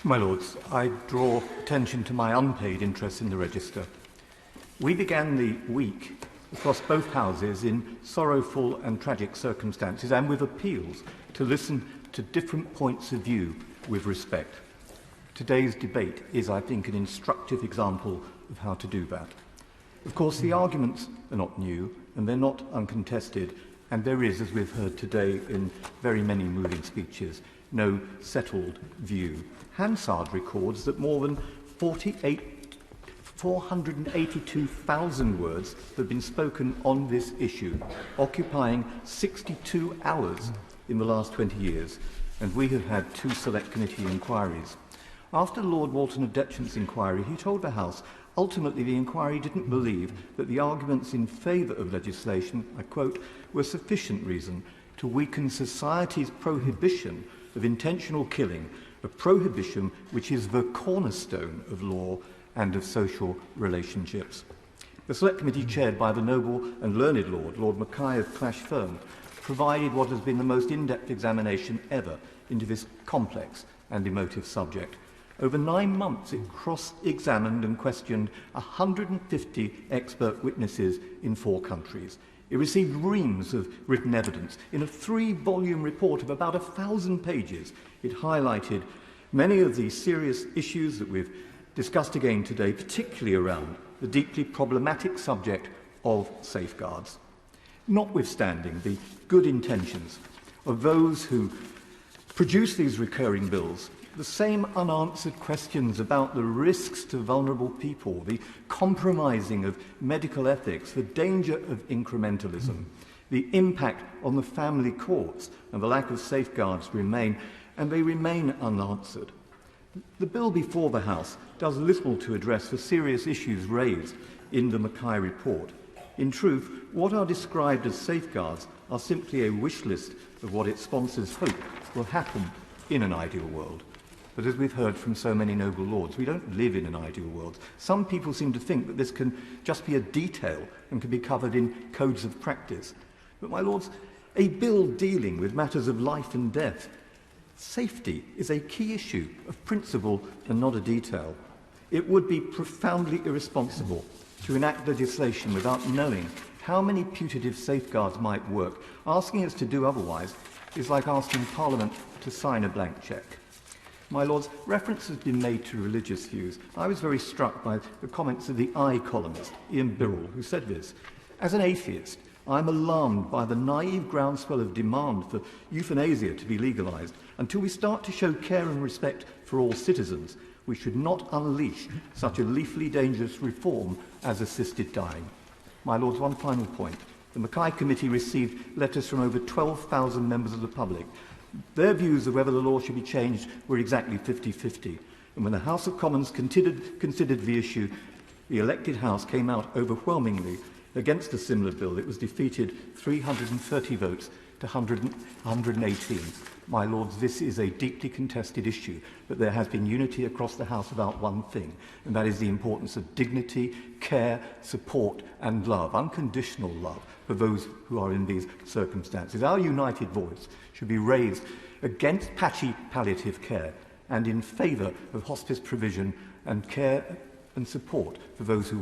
My Lords, I draw attention to my unpaid interest in the Register. We began the week across both houses in sorrowful and tragic circumstances and with appeals to listen to different points of view with respect. Today's debate is, I think, an instructive example of how to do that. Of course, the arguments are not new and they're not uncontested, and there is, as we've heard today in very many moving speeches, no settled view. Hansard records that more than 482,000 words have been spoken on this issue, occupying 62 hours in the last 20 years, and we have had 2 select committee inquiries. After Lord Walton of Detchant's inquiry, he told the House ultimately the inquiry didn't believe that the arguments in favour of legislation, I quote, were sufficient reason to weaken society's prohibition of intentional killing, a prohibition which is the cornerstone of law and of social relationships. The Select Committee, chaired by the noble and learned Lord Mackay of Clash Firm, provided what has been the most in-depth examination ever into this complex and emotive subject. Over 9 months, it cross-examined and questioned 150 expert witnesses in 4 countries. It received reams of written evidence. In a 3-volume report of about 1,000 pages, it highlighted many of the serious issues that we've discussed again today, particularly around the deeply problematic subject of safeguards. Notwithstanding the good intentions of those who produce these recurring bills, the same unanswered questions about the risks to vulnerable people, the compromising of medical ethics, the danger of incrementalism, the impact on the family courts and the lack of safeguards remain, and they remain unanswered. The bill before the House does little to address the serious issues raised in the Mackay report. In truth, what are described as safeguards are simply a wish list of what its sponsors hope will happen in an ideal world. But as we've heard from so many noble lords, we don't live in an ideal world. Some people seem to think that this can just be a detail and can be covered in codes of practice. But, my lords, a bill dealing with matters of life and death, safety is a key issue of principle and not a detail. It would be profoundly irresponsible to enact legislation without knowing how many putative safeguards might work. Asking us to do otherwise is like asking Parliament to sign a blank cheque. My Lords, reference has been made to religious views. I was very struck by the comments of the I columnist, Ian Birrell, who said this: "As an atheist, I'm alarmed by the naive groundswell of demand for euthanasia to be legalised. Until we start to show care and respect for all citizens, we should not unleash such a lethally dangerous reform as assisted dying." My Lords, one final point. The Mackay Committee received letters from over 12,000 members of the public. Their views of whether the law should be changed were exactly 50-50. And when the House of Commons considered the issue, the elected House came out overwhelmingly against a similar bill. It was defeated 330 votes to 118. My Lords, this is a deeply contested issue, but there has been unity across the House about one thing, and that is the importance of dignity, care, support and love, unconditional love, for those who are in these circumstances. Our united voice should be raised against patchy palliative care and in favour of hospice provision and care and support for those who